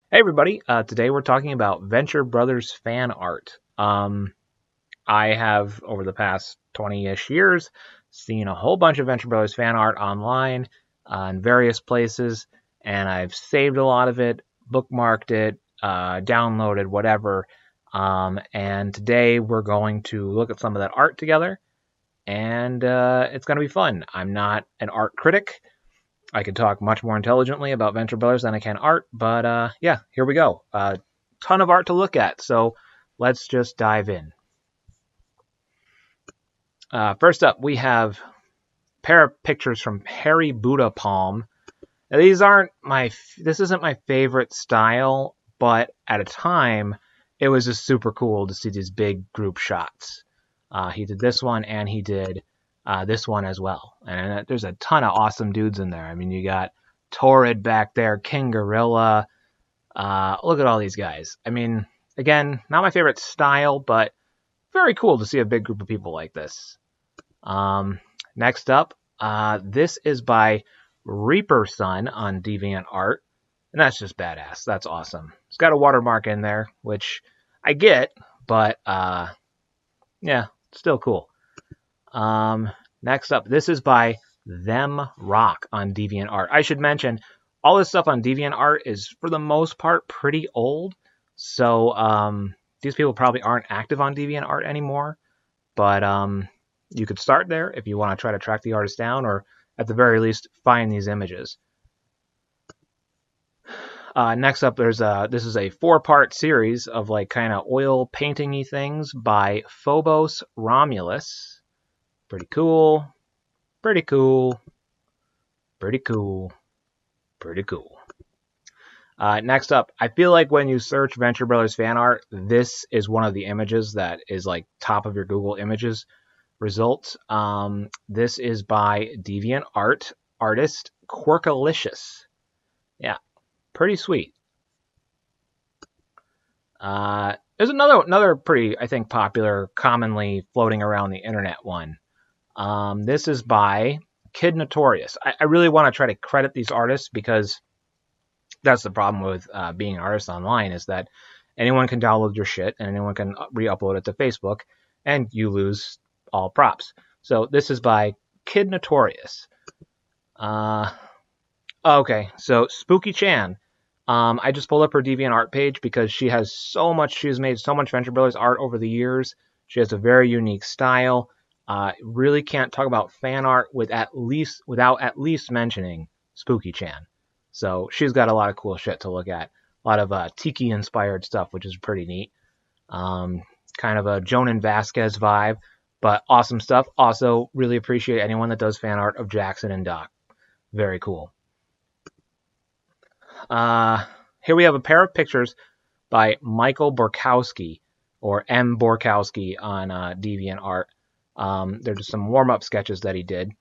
Hey everybody, today we're talking about Venture Brothers fan art. I have, over the past 20-ish years, seen a whole bunch of Venture Brothers fan art online in various places, and I've saved a lot of it, bookmarked it, downloaded, whatever. And today we're going to look at some of that art together, and it's going to be fun. I'm not an art critic. I could talk much more intelligently about Venture Brothers than I can art, but yeah, here we go. Ton of art to look at, so let's just dive in. First up, we have a pair of pictures from Harry Buddha Palm. Now, this isn't my favorite style, but at a time, it was just super cool to see these big group shots. He did this one, and he did this one as well. And there's a ton of awesome dudes in there. I mean, you got Torrid back there, King Gorilla. Look at all these guys. I mean, again, not my favorite style, but very cool to see a big group of people like this. Next up, this is by Reaper Sun on DeviantArt, and that's just badass. That's awesome. It's got a watermark in there, which I get, but yeah, still cool. Next up, this is by Them Rock on DeviantArt. I should mention, all this stuff on DeviantArt is, for the most part, pretty old. So these people probably aren't active on DeviantArt anymore. But you could start there if you want to try to track the artist down, or at the very least, find these images. Next up, this is a 4-part series of like kind of oil painting-y things by Phobos Romulus. Pretty cool. Pretty cool. Pretty cool. Pretty cool. Next up, I feel like when you search Venture Brothers fan art, this is one of the images that is like top of your Google images results. This is by DeviantArt artist Quirkalicious. Yeah, pretty sweet. There's another pretty, I think, popular, commonly floating around the internet one. This is by Kid Notorious. I really want to try to credit these artists because that's the problem with being an artist online, is that anyone can download your shit and anyone can re-upload it to Facebook, and you lose all props. So this is by Kid Notorious. Okay, so Spooky Chan. I just pulled up her DeviantArt page because she's made so much Venture Brothers art over the years. She has a very unique style. Really can't talk about fan art without at least mentioning Spooky Chan. So she's got a lot of cool shit to look at. A lot of tiki-inspired stuff, which is pretty neat. Kind of a Jonan Vasquez vibe, but awesome stuff. Also, really appreciate anyone that does fan art of Jackson and Doc. Very cool. Here we have a pair of pictures by Michael Borkowski, or M. Borkowski on DeviantArt. They're just some warm-up sketches that he did.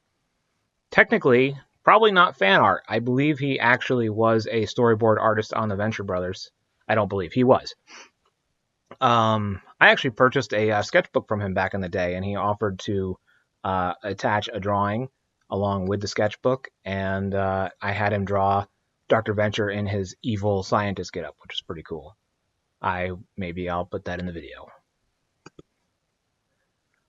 Technically, probably not fan art. I believe he actually was a storyboard artist on the Venture Brothers. I don't believe he was. I actually purchased a sketchbook from him back in the day, and he offered to attach a drawing along with the sketchbook, and I had him draw Dr. Venture in his evil scientist getup, which is pretty cool. Maybe I'll put that in the video.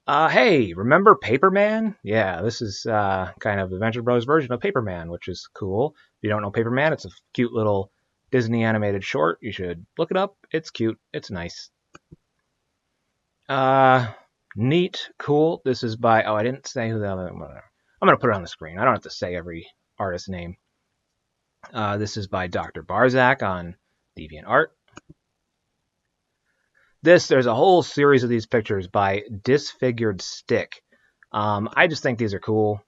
Hey, remember Paperman? Yeah, this is kind of the Venture Bros version of Paperman, which is cool. If you don't know Paperman, it's a cute little Disney animated short. You should look it up. It's cute. It's nice. Neat, cool. This is by, I didn't say who the other one. I'm going to put it on the screen. I don't have to say every artist's name. This is by Dr. Barzak on DeviantArt. There's a whole series of these pictures by Disfigured Stick. I just think these are cool.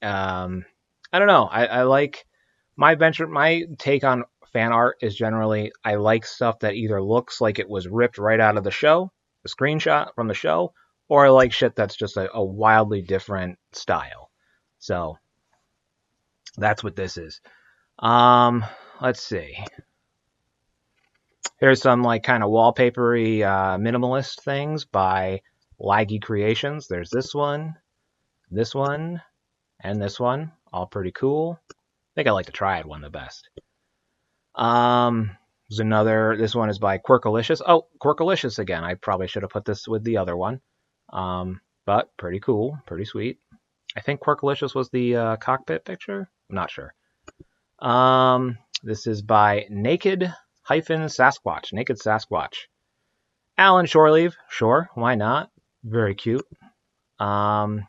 I don't know. I like my take on fan art is generally I like stuff that either looks like it was ripped right out of the show, the screenshot from the show, or I like shit that's just a wildly different style. So that's what this is. Let's see. Here's some like kind of wallpapery minimalist things by Laggy Creations. There's this one, and this one. All pretty cool. I think I like the Triad one the best. There's another. This one is by Quirkalicious. Oh, Quirkalicious again. I probably should have put this with the other one. But pretty cool, pretty sweet. I think Quirkalicious was the cockpit picture. I'm not sure. This is by Naked-Sasquatch. Naked Sasquatch. Alan Shoreleave. Sure, why not? Very cute. I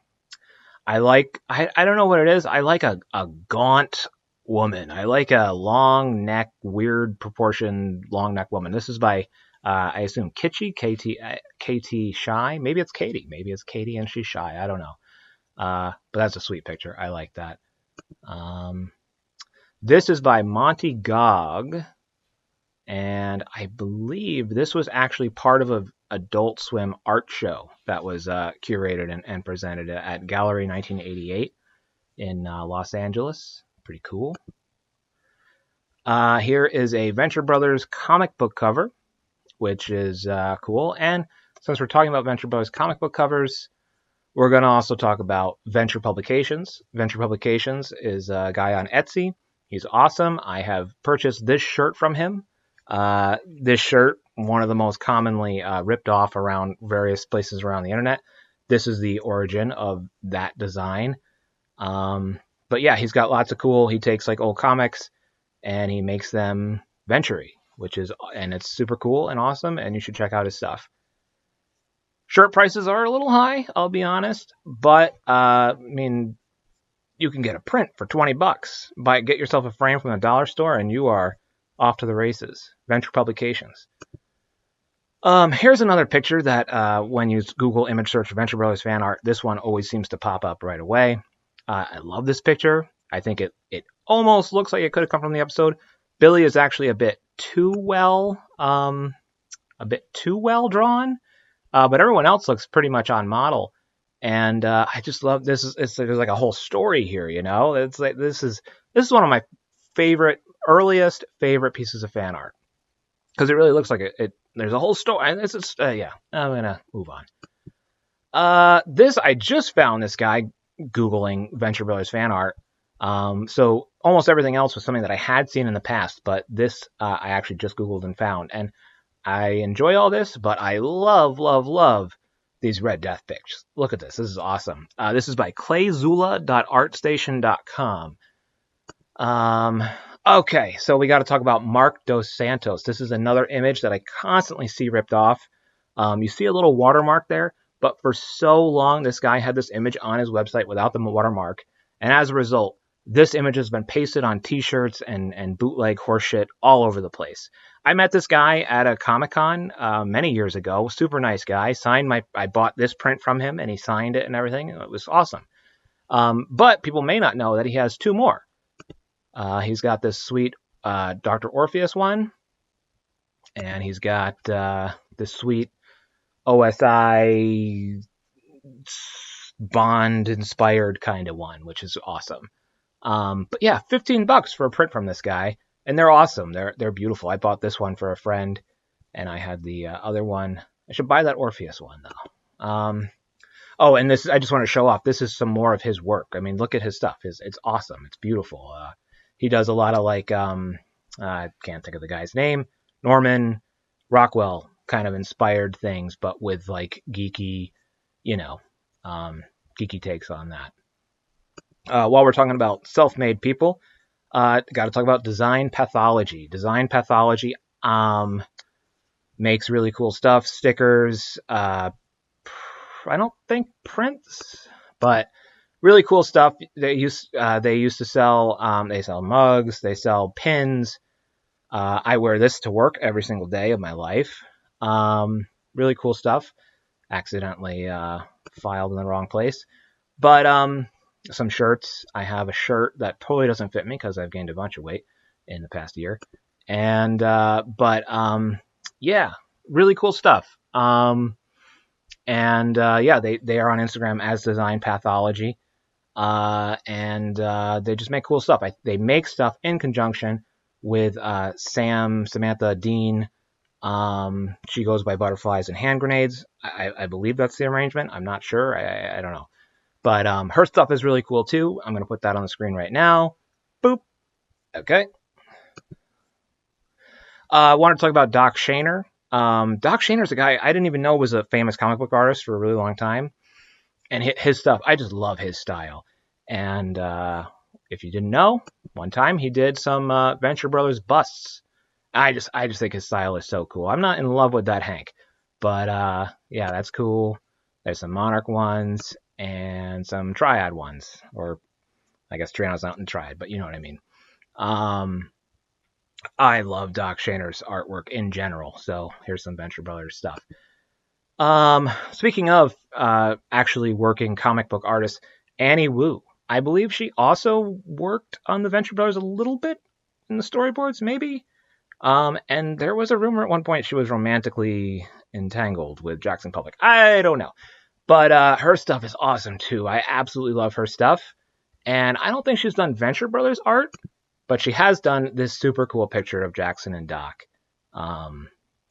don't know what it is. I like a gaunt woman. I like a long neck, weird proportion, long neck woman. This is by, I assume, Kitschy, KT Shy. Maybe it's Katie. Maybe it's Katie and she's shy. I don't know. But that's a sweet picture. I like that. This is by Monty Gog. And I believe this was actually part of an Adult Swim art show that was curated and presented at Gallery 1988 in Los Angeles. Pretty cool. Here is a Venture Brothers comic book cover, which is cool. And since we're talking about Venture Brothers comic book covers, we're going to also talk about Venture Publications. Venture Publications is a guy on Etsy. He's awesome. I have purchased this shirt from him. This shirt, one of the most commonly ripped off around various places around the internet. This is the origin of that design. But yeah, he's got lots of cool. He takes like old comics and he makes them venture-y, and it's super cool and awesome, and you should check out his stuff. Shirt prices are a little high, I'll be honest, but I mean, you can get a print for $20. Get yourself a frame from the dollar store, and you are off to the races. Venture Publications. Here's another picture that when you Google image search Venture Brothers fan art, this one always seems to pop up right away. I love this picture. I think it almost looks like it could have come from the episode. Billy is actually a bit too well drawn, but everyone else looks pretty much on model. And I just love this. There's like a whole story here, you know. It's like this is one of my earliest favorite pieces of fan art, because it really looks like it. There's a whole story, and yeah. I'm gonna move on. I just found this guy Googling Venture Brothers fan art. So almost everything else was something that I had seen in the past, but this I actually just Googled and found, and I enjoy all this, but I love these Red Death pics. Look at this. This is awesome. This is by clayzula.artstation.com. Okay, so we got to talk about Mark Dos Santos. This is another image that I constantly see ripped off. You see a little watermark there, but for so long, this guy had this image on his website without the watermark, and as a result, this image has been pasted on t-shirts and bootleg horseshit all over the place. I met this guy at a Comic-Con many years ago. Super nice guy. I bought this print from him, and he signed it and everything. It was awesome. But people may not know that he has two more. He's got this sweet Dr. Orpheus one, and he's got this sweet OSI Bond-inspired kind of one, which is awesome. But yeah, $15 for a print from this guy, and they're awesome. They're beautiful. I bought this one for a friend, and I had the other one. I should buy that Orpheus one though. Oh, and this, I just want to show off. This is some more of his work. I mean, look at his stuff. It's awesome. It's beautiful. He does a lot of like, I can't think of the guy's name, Norman Rockwell kind of inspired things, but with like geeky, geeky takes on that. While we're talking about self-made people, got to talk about Design Pathology. Design Pathology makes really cool stuff, stickers, I don't think prints, but really cool stuff. They used to sell, they sell mugs, they sell pins. I wear this to work every single day of my life. Really cool stuff. Accidentally filed in the wrong place. But some shirts. I have a shirt that totally doesn't fit me because I've gained a bunch of weight in the past year. And yeah, really cool stuff. Yeah, they are on Instagram as Design Pathology. And they just make cool stuff. They make stuff in conjunction with Samantha Dean. She goes by Butterflies and Hand Grenades. I believe that's the arrangement. I'm not sure. I don't know. But her stuff is really cool too. I'm going to put that on the screen right now. Boop. Okay. I wanted to talk about Doc Shaner. Doc Shaner's a guy I didn't even know was a famous comic book artist for a really long time. And his stuff, I just love his style. And if you didn't know, one time he did some Venture Brothers busts. I just think his style is so cool. I'm not in love with that Hank, but yeah, that's cool. There's some Monarch ones and some Triad ones, or I guess Triana's not in Triad, but you know what I mean. Um, I love Doc Shaner's artwork in general, so here's some Venture Brothers stuff. Speaking of actually working comic book artists, Annie Wu. I believe she also worked on the Venture Brothers a little bit in the storyboards, maybe. And there was a rumor at one point she was romantically entangled with Jackson Public. I don't know. But her stuff is awesome too. I absolutely love her stuff. And I don't think she's done Venture Brothers art, but she has done this super cool picture of Jackson and Doc,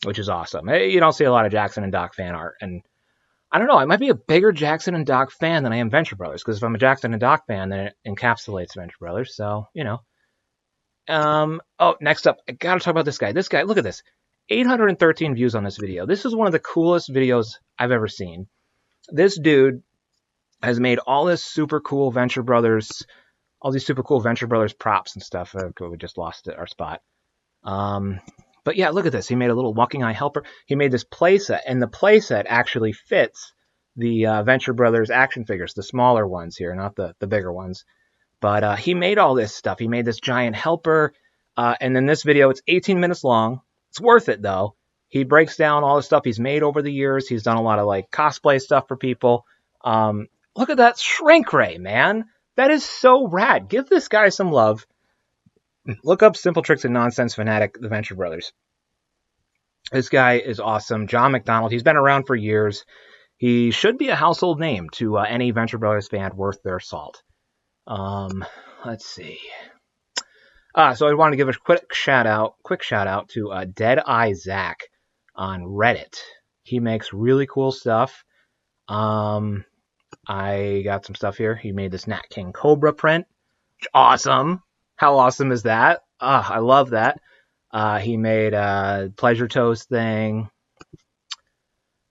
which is awesome. You don't see a lot of Jackson and Doc fan art. And I don't know, I might be a bigger Jackson and Doc fan than I am Venture Brothers, because if I'm a Jackson and Doc fan, then it encapsulates Venture Brothers. So, you know. Oh, next up, I gotta talk about this guy. This guy, look at this. 813 views on this video. This is one of the coolest videos I've ever seen. This dude has made all this super cool Venture Brothers, all these super cool Venture Brothers props and stuff. We just lost our spot. But yeah, look at this. He made a little walking eye helper. He made this playset, and the playset actually fits the Venture Brothers action figures, the smaller ones here, not the bigger ones. But he made all this stuff. He made this giant helper. And then this video, it's 18 minutes long. It's worth it, though. He breaks down all the stuff he's made over the years. He's done a lot of like cosplay stuff for people. Look at that shrink ray, man. That is so rad. Give this guy some love. Look up Simple Tricks and Nonsense Fanatic, the Venture Brothers. This guy is awesome. John McDonald. He's been around for years. He should be a household name to any Venture Brothers fan worth their salt. Let's see. So I want to give a quick shout out to Dead Eye Zach on Reddit. He makes really cool stuff. I got some stuff here. He made this Nat King Cobra print. Awesome. How awesome is that? I love that. He made a Pleasure Toast thing.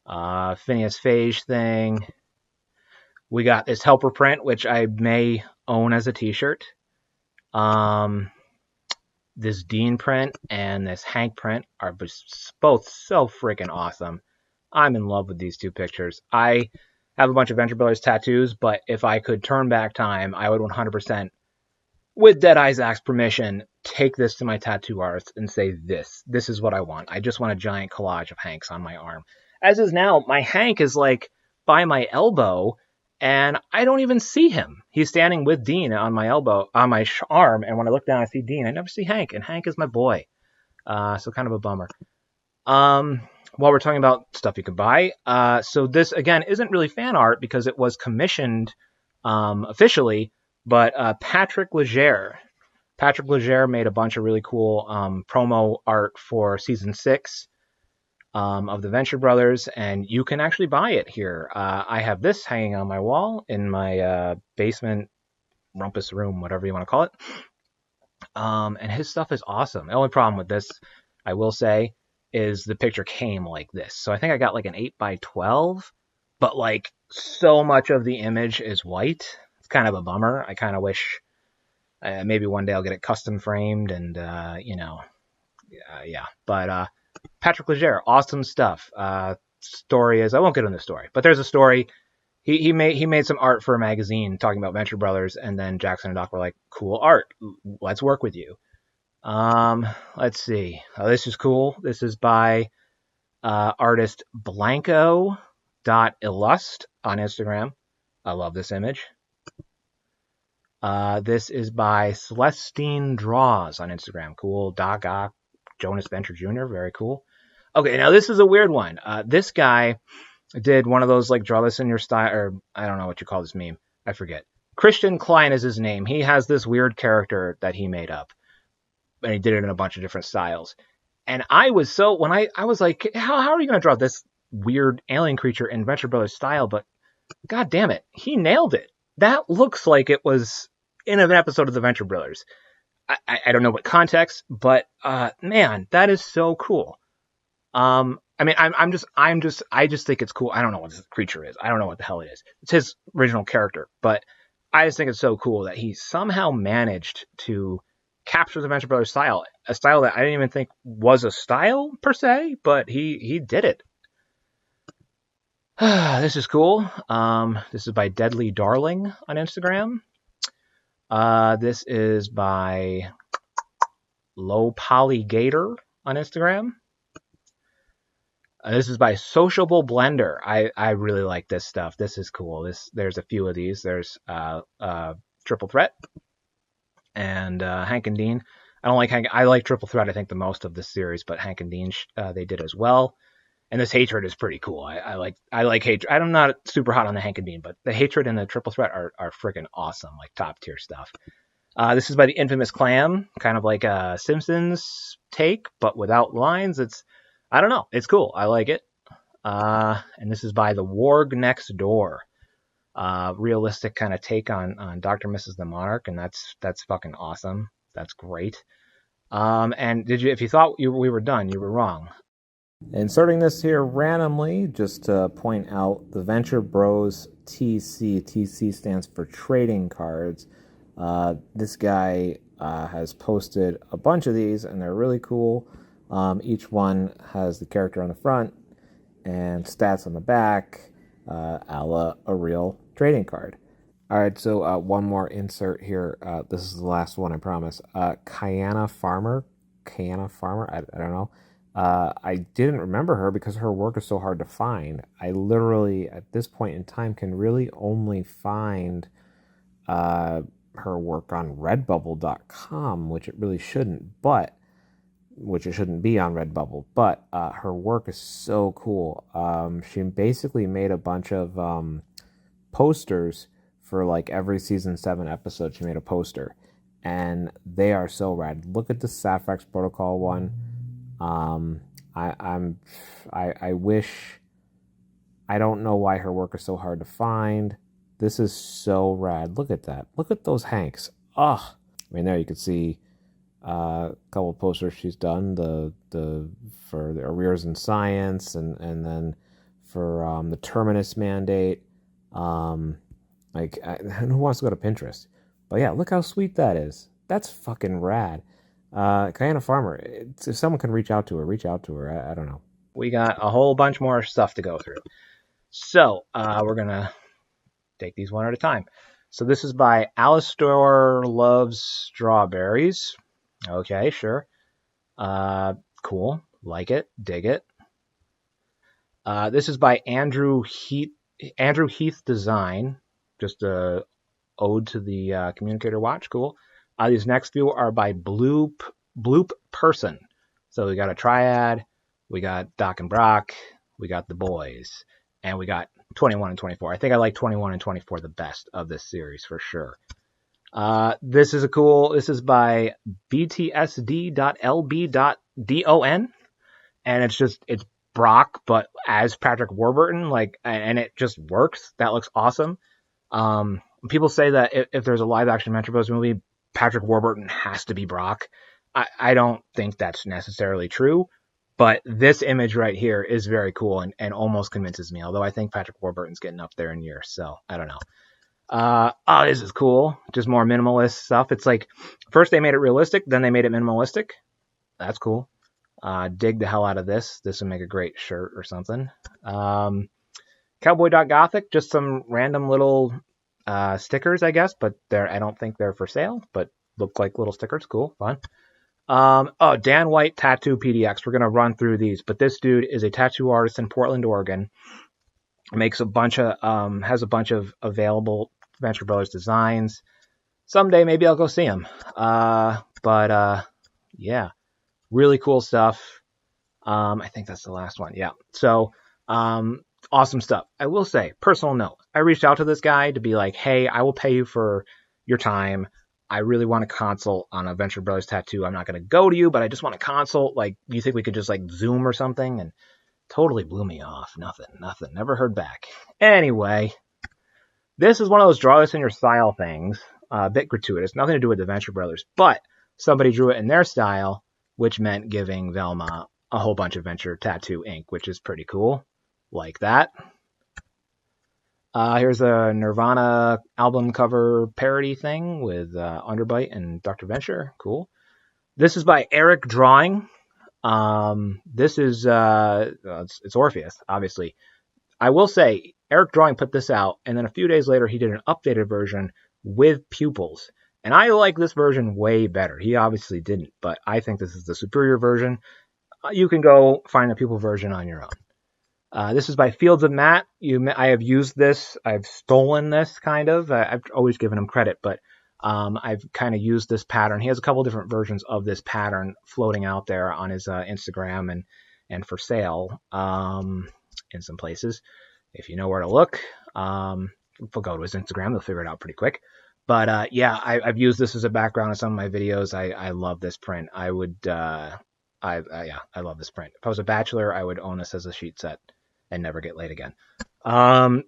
Phineas Phage thing. We got this Helper print, which I may own as a t-shirt. This Dean print and this Hank print are both so freaking awesome. I'm in love with these two pictures. I have a bunch of Venture Brothers tattoos, but if I could turn back time, I would 100%, with Dead Isaac's permission, take this to my tattoo artist and say, this is what I want. I just want a giant collage of Hanks on my arm. As is now, my Hank is like by my elbow, and I don't even see him. He's standing with Dean on my elbow, on my arm, and when I look down, I see Dean. I never see Hank, and Hank is my boy. So kind of a bummer. While we're talking about stuff you can buy, so this, again, isn't really fan art because it was commissioned officially, but Patrick Legere made a bunch of really cool promo art for Season 6 of the Venture Brothers, and you can actually buy it here. I have this hanging on my wall in my basement, rumpus room, whatever you want to call it. And his stuff is awesome. The only problem with this, I will say, is the picture came like this. So I think I got like an 8x12, but like so much of the image is white. It's kind of a bummer. I kind of wish maybe one day I'll get it custom framed and, yeah. But Patrick Legere, awesome stuff. Story is, I won't get into the story, but there's a story. He made some art for a magazine talking about Venture Brothers, and then Jackson and Doc were like, cool art, let's work with you. Let's see. Oh, this is cool. This is by artist Blanco.illust on Instagram. I love this image. This is by Celestine Draws on Instagram. Cool. Doc Ock, Jonas Venture Jr. Very cool. Okay, now this is a weird one. This guy did one of those like draw this in your style, or I don't know what you call this meme. I forget. Christian Klein is his name. He has this weird character that he made up, and he did it in a bunch of different styles. And I was when I was like, how are you going to draw this weird alien creature in Venture Brothers style? But god damn it, he nailed it. That looks like it was in an episode of the Venture Brothers. I don't know what context, but man, that is so cool. I mean, I just think it's cool. I don't know what this creature is. I don't know what the hell it is. It's his original character, but I just think it's so cool that he somehow managed to capture the Venture Brothers style, a style that I didn't even think was a style per se, but he did it. This is cool. This is by Deadly Darling on Instagram. This is by Low Polygator on Instagram. This is by Sociable Blender. I really like this stuff. This is cool. There's a few of these. There's Triple Threat and Hank and Dean. I don't like Hank. I like Triple Threat. I think the most of this series, but Hank and Dean they did as well. And this Hatred is pretty cool. I like Hatred. I'm not super hot on the Hank and Dean, but the Hatred and the Triple Threat are freaking awesome, like top tier stuff. This is by the Infamous Clam, kind of like a Simpsons take, but without lines. I don't know. It's cool. I like it. And this is by the Warg Next Door. Realistic kind of take on Dr. Mrs. the Monarch, and that's fucking awesome. That's great. And if you thought we were done, you were wrong. Inserting this here randomly, just to point out the Venture Bros TC. TC stands for Trading Cards. This guy has posted a bunch of these, and they're really cool. Each one has the character on the front and stats on the back, a la a real trading card. All right, so one more insert here. This is the last one, I promise. Kayana Farmer, I don't know. I didn't remember her because her work is so hard to find. I literally, at this point in time, can really only find her work on redbubble.com, which it really shouldn't, which it shouldn't be on Redbubble, but her work is so cool. She basically made a bunch of posters for like every season 7 episode. She made a poster, and they are so rad. Look at the Saphrax Protocol one. I wish. I don't know why her work is so hard to find. This is so rad. Look at that. Look at those Hanks. Ugh. I mean, there you can see a couple of posters she's done. For the arrears in science, and then for the Terminus mandate. Who wants to go to Pinterest? But yeah, look how sweet that is. That's fucking rad. Kayana Farmer, if someone can reach out to her. I don't know. We got a whole bunch more stuff to go through. So, we're going to take these one at a time. So this is by Alistair Loves Strawberries. Okay, sure. Cool. Like it. Dig it. This is by Andrew Heath Design. Just a ode to the Communicator Watch. Cool. These next few are by Bloop Person. So we got a Triad, we got Doc and Brock, we got the boys, and we got 21 and 24. I think I like 21 and 24 the best of this series for sure. This is by btsd.lb.don, and it's Brock, but as Patrick Warburton, and it just works. That looks awesome. People say that if there's a live action Venture Bros movie, Patrick Warburton has to be Brock. I don't think that's necessarily true, but this image right here is very cool and almost convinces me, although I think Patrick Warburton's getting up there in years, so I don't know. This is cool. Just more minimalist stuff. It's like, first they made it realistic, then they made it minimalistic. That's cool. Dig the hell out of this. This would make a great shirt or something. Cowboy.Gothic, just some random little stickers, I guess, but I don't think they're for sale, but look like little stickers. Cool, fun. Dan White Tattoo PDX. We're gonna run through these, but this dude is a tattoo artist in Portland, Oregon. Makes has a bunch of available Venture Brothers designs. Someday maybe I'll go see him. Yeah, really cool stuff. I think that's the last one. Yeah. So, awesome stuff. I will say, personal note, I reached out to this guy to be like, hey, I will pay you for your time. I really want a consult on a Venture Brothers tattoo. I'm not going to go to you, but I just want a consult. Like, do you think we could just Zoom or something? And totally blew me off. Nothing. Never heard back. Anyway, this is one of those draw this in your style things. A bit gratuitous. Nothing to do with the Venture Brothers. But somebody drew it in their style, which meant giving Velma a whole bunch of Venture tattoo ink, which is pretty cool. Like that. Here's a Nirvana album cover parody thing with Underbite and Dr. Venture. Cool. This is by Eric Drawing. This is it's Orpheus, obviously. I will say Eric Drawing put this out, and then a few days later he did an updated version with pupils. And I like this version way better. He obviously didn't, but I think this is the superior version. You can go find the pupil version on your own. This is by Fields of Matte. I have used this. I've stolen this, kind of. I've always given him credit, but I've kind of used this pattern. He has a couple different versions of this pattern floating out there on his Instagram and for sale in some places. If you know where to look, we'll go to his Instagram. They'll figure it out pretty quick. But yeah, I've used this as a background in some of my videos. I love this print. I love this print. If I was a bachelor, I would own this as a sheet set and never get laid again.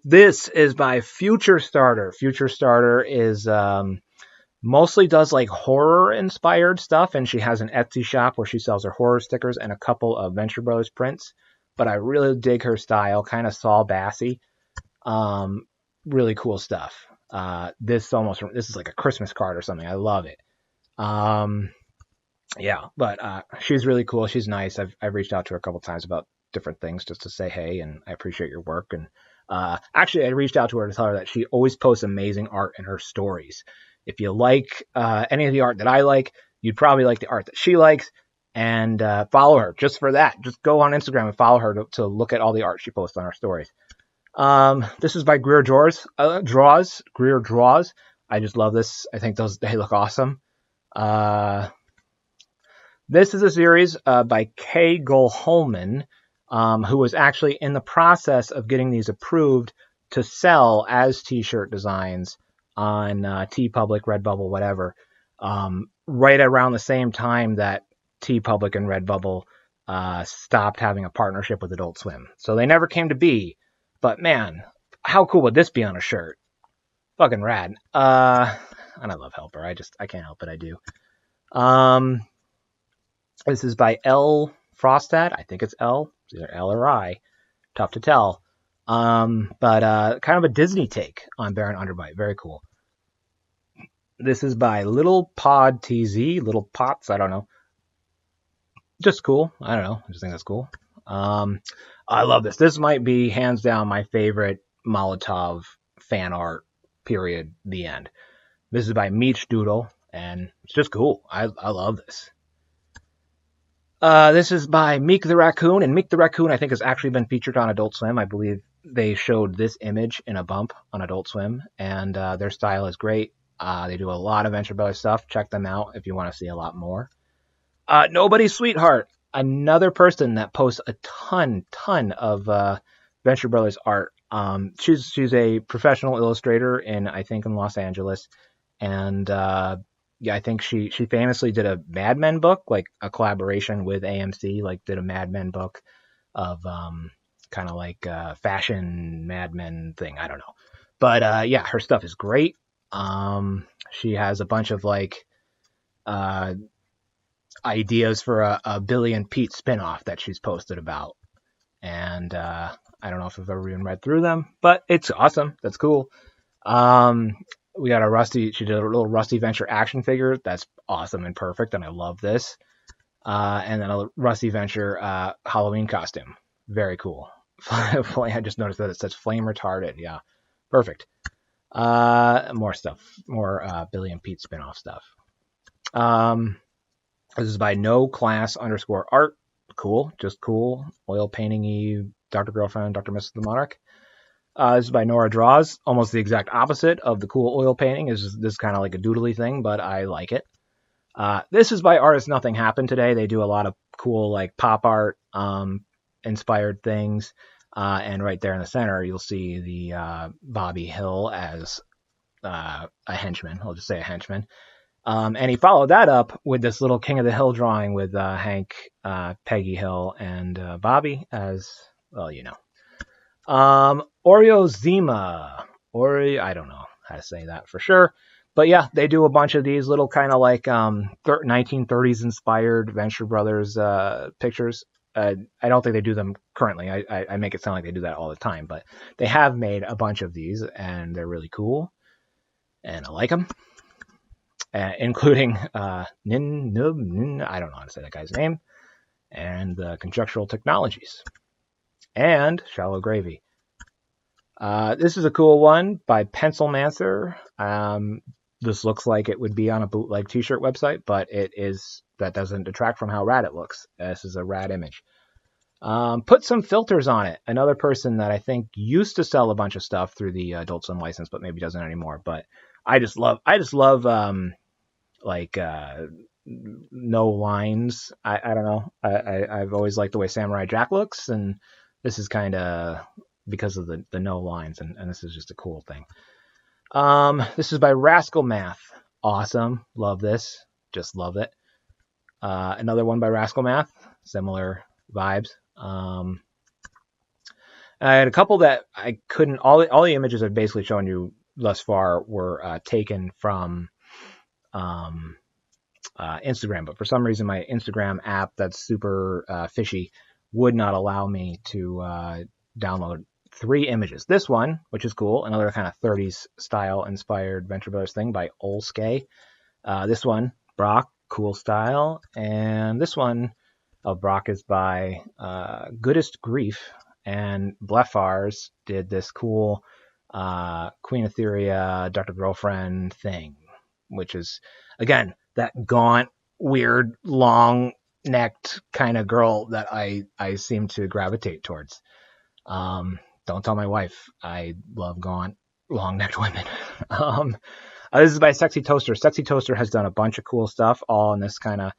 This is by Future Starter. Future Starter is mostly does like horror inspired stuff, and she has an Etsy shop where she sells her horror stickers and a couple of Venture Brothers prints. But I really dig her style, kind of Saul Bassey. Really cool stuff. This is like a Christmas card or something. I love it. Yeah, but she's really cool. She's nice. I've reached out to her a couple times about different things just to say hey, and I appreciate your work. And actually, I reached out to her to tell her that she always posts amazing art in her stories. If you like any of the art that I like, you'd probably like the art that she likes. And follow her just for that. Just go on Instagram and follow her to look at all the art she posts on her stories. This is by Greer Draws. Greer Draws. I just love this. I think they look awesome. This is a series by Kay Gulholman, who was actually in the process of getting these approved to sell as t-shirt designs on TeePublic, Redbubble, whatever, right around the same time that TeePublic and Redbubble stopped having a partnership with Adult Swim. So they never came to be. But man, how cool would this be on a shirt? Fucking rad. And I love Helper. I can't help it. I do. This is by L. Frostad. I think it's L. It's either L or I. Tough to tell. But kind of a Disney take on Baron Underbite. Very cool. This is by Little Pod TZ. Little Pots. I don't know. Just cool. I don't know. I just think that's cool. I love this. This might be hands down my favorite Molotov fan art, period, the end. This is by Meech Doodle, and it's just cool. I love this. This is by Meek the Raccoon, and Meek the Raccoon I think has actually been featured on Adult Swim. I believe they showed this image in a bump on Adult Swim, and their style is great. They do a lot of Venture Brothers stuff. Check them out if you want to see a lot more. Nobody's Sweetheart, another person that posts a ton of Venture Brothers art. She's a professional illustrator I think in Los Angeles, and yeah, I think she famously did a Mad Men book, like a collaboration with AMC, like did a Mad Men book of kind of like fashion Mad Men thing. I don't know, but yeah, her stuff is great. She has a bunch of like ideas for a Billy and Pete spinoff that she's posted about, and I don't know if I've ever even read through them, but it's awesome. That's cool. We got she did a little Rusty Venture action figure that's awesome and perfect, and I love this. And then a Rusty Venture Halloween costume, very cool. I just noticed that it says flame retarded. Yeah, perfect. More stuff, more Billy and Pete spinoff stuff. This is by No_Class_Art. Cool, just cool. Oil painting-y Dr. Girlfriend, Dr. Mrs. the Monarch. This is by Nora Draws. Almost the exact opposite of the cool oil painting. This is kind of like a doodly thing, but I like it. This is by Artist Nothing Happened Today. They do a lot of cool like pop art inspired things. And right there in the center, you'll see the Bobby Hill as a henchman. I'll just say a henchman. And he followed that up with this little King of the Hill drawing with Hank, Peggy Hill, and Bobby as, well, you know. Oreo Zima. I don't know how to say that for sure. But yeah, they do a bunch of these little kind of like 1930s inspired Venture Brothers pictures. I don't think they do them currently. I make it sound like they do that all the time, but they have made a bunch of these, and they're really cool, and I like them, including Nin Nub Nin, I don't know how to say that guy's name, and the Conjectural Technologies, and Shallow Gravy. This is a cool one by Pencilmancer. This looks like it would be on a bootleg t-shirt website, but that doesn't detract from how rad it looks. This is a rad image. Put some filters on it. Another person that I think used to sell a bunch of stuff through the Adult Swim license, but maybe doesn't anymore. But I just love no lines. I don't know. I've always liked the way Samurai Jack looks, and this is kind of because of the no lines, and this is just a cool thing. This is by Rascal Math. Awesome. Love this. Just love it. Another one by Rascal Math. Similar vibes. I had a couple that I couldn't. All the images I've basically shown you thus far were taken from Instagram, but for some reason my Instagram app that's super fishy would not allow me to download 3 images. This one, which is cool, another kind of 30s style inspired Venture Brothers thing by Olskay. This one, Brock, cool style, and this one of Brock is by Goodest Grief, and Bleffars did this cool Queen Etheria, Dr. Girlfriend thing, which is, again, that gaunt, weird, long-necked kind of girl that I seem to gravitate towards. Don't tell my wife I love gaunt, long-necked women. This is by Sexy Toaster. Sexy Toaster has done a bunch of cool stuff, all in this kind of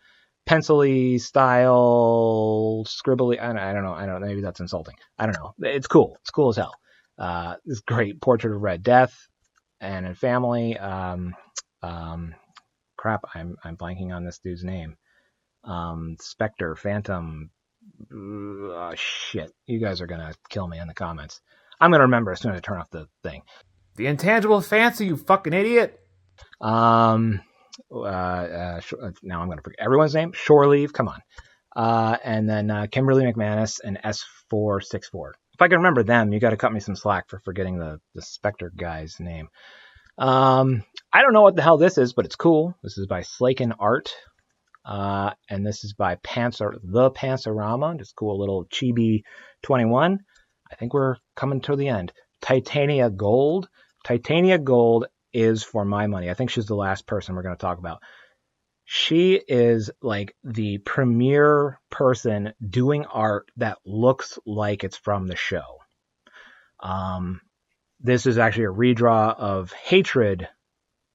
pencil-y style, scribbly. I don't know. Maybe that's insulting. I don't know. It's cool. It's cool as hell. This great Portrait of Red Death and a family. Crap, I'm blanking on this dude's name. Spectre, Phantom. Shit. You guys are gonna kill me in the comments. I'm gonna remember as soon as I turn off the thing. The Intangible Fancy, you fucking idiot. Now I'm gonna forget everyone's name. Shore Leave, come on. And then Kimberly McManus and S464. If I can remember them, you got to cut me some slack for forgetting the Spectre guy's name. I don't know what the hell this is, but it's cool. This is by Slaken Art. And this is by The Pancerama. Just cool little chibi 21. I think we're coming to the end. Titania Gold. Titania Gold is, for my money, I think she's the last person we're going to talk about. She is like the premier person doing art that looks like it's from the show. This is actually a redraw of Hatred,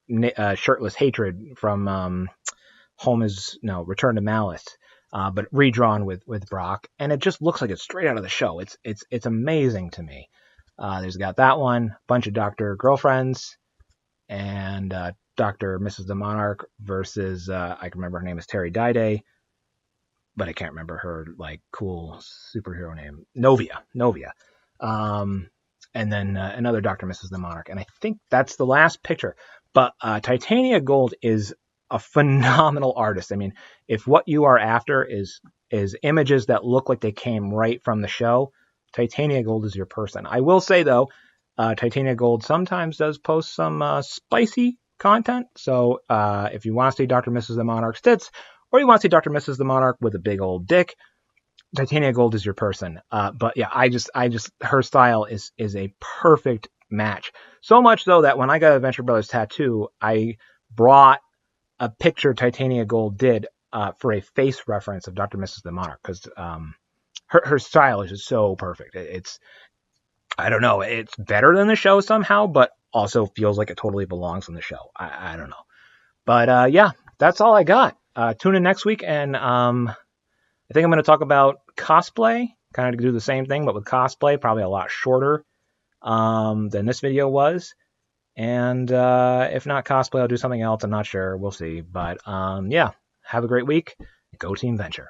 Shirtless Hatred from Return to Malice, but redrawn with Brock, and it just looks like it's straight out of the show. It's amazing to me. There's got that one, bunch of Dr. Girlfriends, and Dr. Mrs. the Monarch versus I can remember her name is Terry Dide, but I can't remember her like cool superhero name. Novia. And then another Dr. Mrs. the Monarch, and I think that's the last picture. But Titania Gold is a phenomenal artist. I mean, if what you are after is images that look like they came right from the show, Titania Gold is your person. I will say though, Titania Gold sometimes does post some spicy content. So if you want to see Dr. Mrs. the Monarch tits, or you want to see Dr. Mrs. the Monarch with a big old dick, Titania Gold is your person. But yeah, I just her style is a perfect match. So much so that when I got a Venture Brothers tattoo, I brought a picture Titania Gold did for a face reference of Dr. Mrs. the Monarch, because her style is just so perfect. I don't know, it's better than the show somehow, but also feels like it totally belongs in the show. I don't know. But yeah, that's all I got. Tune in next week, and I think I'm going to talk about cosplay, kind of do the same thing, but with cosplay, probably a lot shorter than this video was. And if not cosplay, I'll do something else. I'm not sure. We'll see. But yeah, have a great week. Go Team Venture.